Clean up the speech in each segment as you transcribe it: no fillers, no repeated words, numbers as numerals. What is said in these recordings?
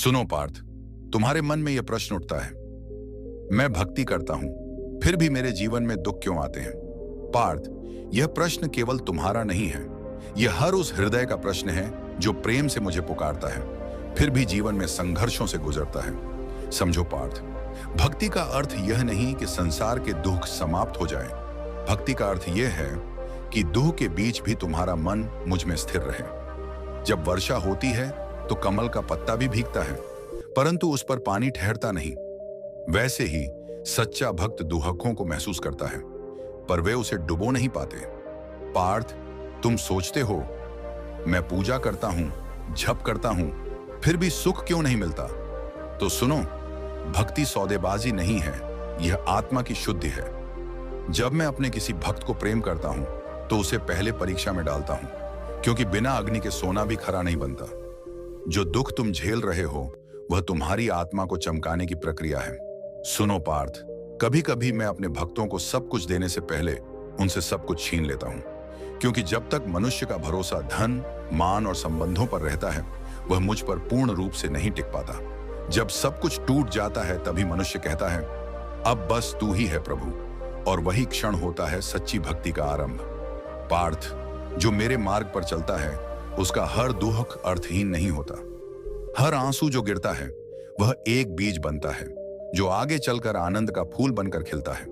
सुनो पार्थ, तुम्हारे मन में यह प्रश्न उठता है, मैं भक्ति करता हूं, फिर भी मेरे जीवन में दुख क्यों आते हैं? पार्थ, यह प्रश्न केवल तुम्हारा नहीं है, यह हर उस हृदय का प्रश्न है जो प्रेम से मुझे पुकारता है, फिर भी जीवन में संघर्षों से गुजरता है। समझो पार्थ, भक्ति का अर्थ यह नहीं कि संसार के दुख समाप्त हो जाए। भक्ति का अर्थ यह है कि दुख के बीच भी तुम्हारा मन मुझ में स्थिर रहे। जब वर्षा होती है तो कमल का पत्ता भी भीगता है, परंतु उस पर पानी ठहरता नहीं। वैसे ही सच्चा भक्त दुहकों को महसूस करता है, पर वे उसे डुबो नहीं पाते। पार्थ, तुम सोचते हो मैं पूजा करता हूं, जप करता हूं, फिर भी सुख क्यों नहीं मिलता? तो सुनो, भक्ति सौदेबाजी नहीं है, यह आत्मा की शुद्धि है। जब मैं अपने किसी भक्त को प्रेम करता हूं तो उसे पहले परीक्षा में डालता हूं, क्योंकि बिना अग्नि के सोना भी खरा नहीं बनता। जो दुख तुम झेल रहे हो वह तुम्हारी आत्मा को चमकाने की प्रक्रिया है। सुनो पार्थ, कभी कभी मैं अपने भक्तों को सब कुछ देने से पहले उनसे सब कुछ छीन लेता हूं, क्योंकि जब तक मनुष्य का भरोसा धन, मान और संबंधों पर रहता है वह मुझ पर पूर्ण रूप से नहीं टिक पाता। जब सब कुछ टूट जाता है तभी मनुष्य कहता है, अब बस तू ही है प्रभु, और वही क्षण होता है सच्ची भक्ति का आरंभ। पार्थ, जो मेरे मार्ग पर चलता है उसका हर दुख अर्थहीन नहीं होता। हर आंसू जो गिरता है वह एक बीज बनता है जो आगे चलकर आनंद का फूल बनकर खिलता है।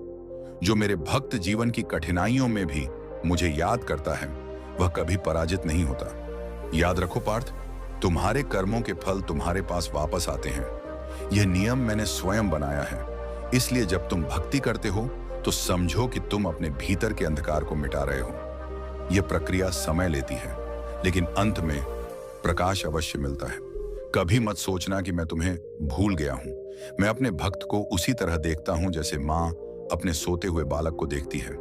जो मेरे भक्त जीवन की कठिनाइयों में भी मुझे याद करता है वह कभी पराजित नहीं होता। याद रखो पार्थ, तुम्हारे कर्मों के फल तुम्हारे पास वापस आते हैं। यह नियम मैंने स्वयं बनाया है, इसलिए जब तुम भक्ति करते हो तो समझो कि तुम अपने भीतर के अंधकार को मिटा रहे हो। यह प्रक्रिया समय लेती है, लेकिन अंत में प्रकाश अवश्य मिलता है। कभी मत सोचना कि मैं तुम्हें भूल गया हूं। मैं अपने भक्त को उसी तरह देखता हूं जैसे मां अपने सोते हुए बालक को देखती है,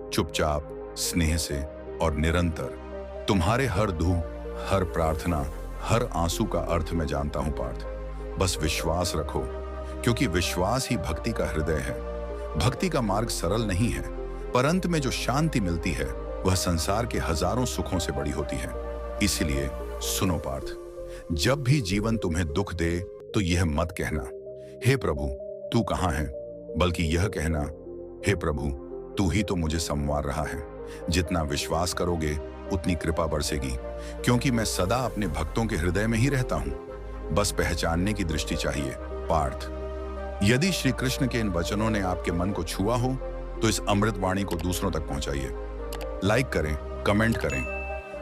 चुपचाप, स्नेह से और निरंतर। तुम्हारे हर दुख, हर प्रार्थना, हर आंसू का अर्थ मैं जानता हूं पार्थ। बस विश्वास रखो, क्योंकि विश्वास ही भक्ति का हृदय है। भक्ति का मार्ग सरल नहीं है, पर अंत में जो शांति मिलती है वह संसार के हजारों सुखों से बड़ी होती है। इसलिए सुनो पार्थ, जब भी जीवन तुम्हें दुख दे तो यह मत कहना, हे प्रभु तू कहां है, बल्कि यह कहना, हे प्रभु तू ही तो मुझे संवार रहा है। जितना विश्वास करोगे उतनी कृपा बरसेगी, क्योंकि मैं सदा अपने भक्तों के हृदय में ही रहता हूं। बस पहचानने की दृष्टि चाहिए। पार्थ, यदि श्री कृष्ण के इन वचनों ने आपके मन को छुआ हो तो इस अमृत वाणी को दूसरों तक पहुंचाइए। लाइक करें, कमेंट करें,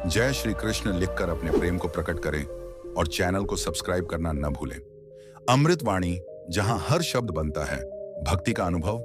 जय श्री कृष्ण लिखकर अपने प्रेम को प्रकट करें और चैनल को सब्सक्राइब करना न भूलें। अमृत वाणी, जहां हर शब्द बनता है भक्ति का अनुभव।